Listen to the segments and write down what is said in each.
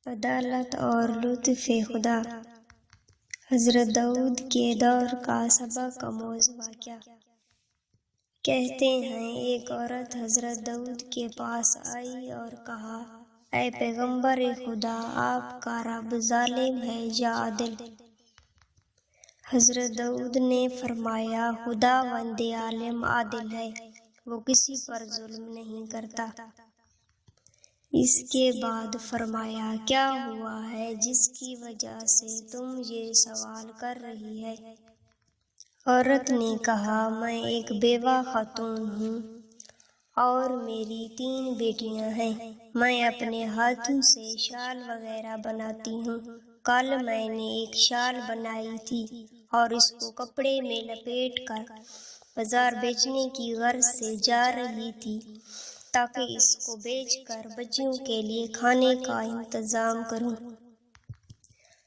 عدالت اور لطف خدا۔ حضرت داؤد کے دور کا سبق آموز واقعہ۔ کہتے ہیں ایک عورت حضرت داؤد کے پاس آئی اور کہا، اے پیغمبر خدا، آپ کا رب ظالم ہے یا عادل؟ حضرت داؤد نے فرمایا، خداوند عالم عادل ہے، وہ کسی پر ظلم نہیں کرتا۔ اس کے بعد فرمایا، کیا ہوا ہے جس کی وجہ سے تم یہ سوال کر رہی ہے؟ عورت نے کہا، میں ایک بیوہ خاتون ہوں اور میری 3 بیٹیاں ہیں۔ میں اپنے ہاتھوں سے شال وغیرہ بناتی ہوں۔ کل میں نے ایک شال بنائی تھی اور اس کو کپڑے میں لپیٹ کر بازار بیچنے کی غرض سے جا رہی تھی تاکہ اس کو بیچ کر بچیوں کے لیے کھانے کا انتظام کروں۔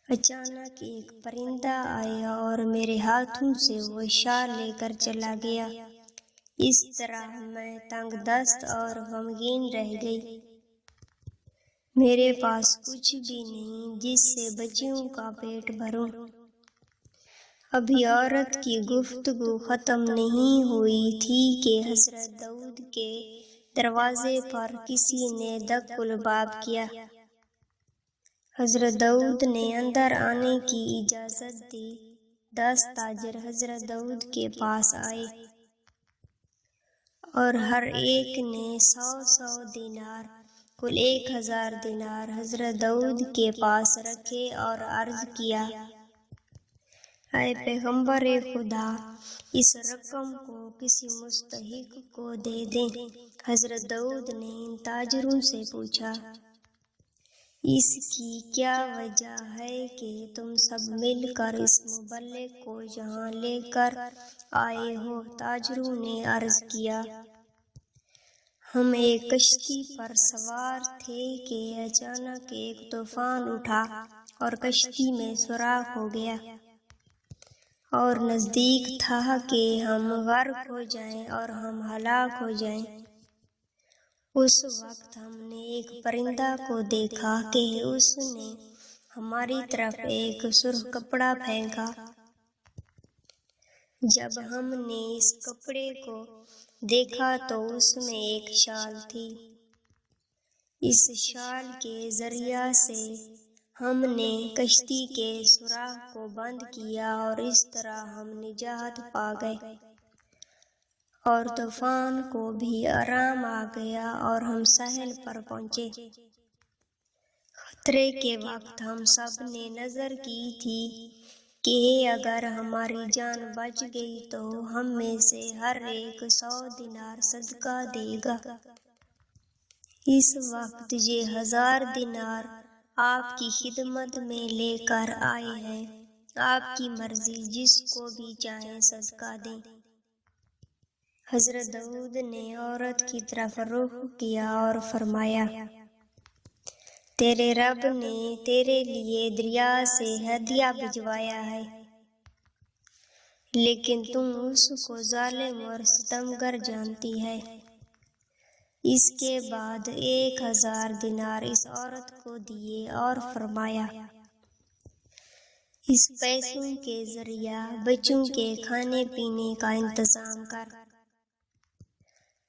اچانک ایک پرندہ آیا اور میرے ہاتھوں سے وہ شال لے کر چلا گیا۔ اس طرح میں تنگ دست اور غمگین رہ گئی۔ میرے پاس کچھ بھی نہیں جس سے بچیوں کا پیٹ بھروں۔ ابھی عورت کی گفتگو ختم نہیں ہوئی تھی کہ حضرت داؤد کے دروازے پر کسی نے دق الباب کیا۔ حضرت داؤد نے اندر آنے کی اجازت دی۔ 10 تاجر حضرت داؤد کے پاس آئے اور ہر ایک نے 100 دینار، کل 1000 دینار حضرت داؤد کے پاس رکھے اور عرض کیا، اے پیغمبر خدا، اس رقم کو کسی مستحق کو دے دیں۔ حضرت داؤد نے ان تاجروں سے پوچھا، اس کی کیا وجہ ہے کہ تم سب مل کر اس مبلغ کو یہاں لے کر آئے ہو؟ تاجروں نے عرض کیا، ہم ایک کشتی پر سوار تھے کہ اچانک ایک طوفان اٹھا اور کشتی میں سوراخ ہو گیا اور نزدیک تھا کہ ہم غرق ہو جائیں اور ہم ہلاک ہو جائیں۔ اس وقت ہم نے ایک پرندہ کو دیکھا کہ اس نے ہماری طرف ایک سرخ کپڑا پھینکا۔ جب ہم نے اس کپڑے کو دیکھا تو اس میں ایک شال تھی۔ اس شال کے ذریعہ سے ہم نے کشتی کے سوراخ کو بند کیا اور اس طرح ہم نجات پا گئے اور طوفان کو بھی آرام آ گیا اور ہم ساحل پر پہنچے۔ خطرے کے وقت ہم سب نے نظر کی تھی کہ اگر ہماری جان بچ گئی تو ہم میں سے ہر ایک 100 دینار صدقہ دے گا۔ اس وقت یہ 1000 دینار آپ کی خدمت میں لے کر آئے ہیں، آپ کی مرضی، جس کو بھی چاہیں صدقہ دیں۔ حضرت داؤد نے عورت کی طرف رخ کیا اور فرمایا، تیرے رب نے تیرے لیے دریا سے ہدیہ بھجوایا ہے، لیکن تم اس کو ظالم اور ستمگر جانتی ہے۔ اس کے بعد 1000 دینار اس عورت کو دیے اور فرمایا، اس پیسوں کے ذریعہ بچوں کے کھانے پینے کا انتظام کر۔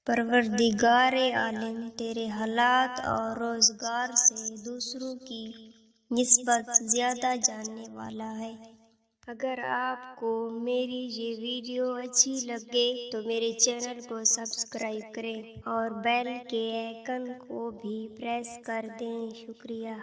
پروردگار عالم تیرے حالات اور روزگار سے دوسروں کی نسبت زیادہ جاننے والا ہے۔ اگر آپ کو میری یہ ویڈیو اچھی لگے تو میرے چینل کو سبسکرائب کریں اور بیل کے آئیکن کو بھی پریس کر دیں۔ شکریہ۔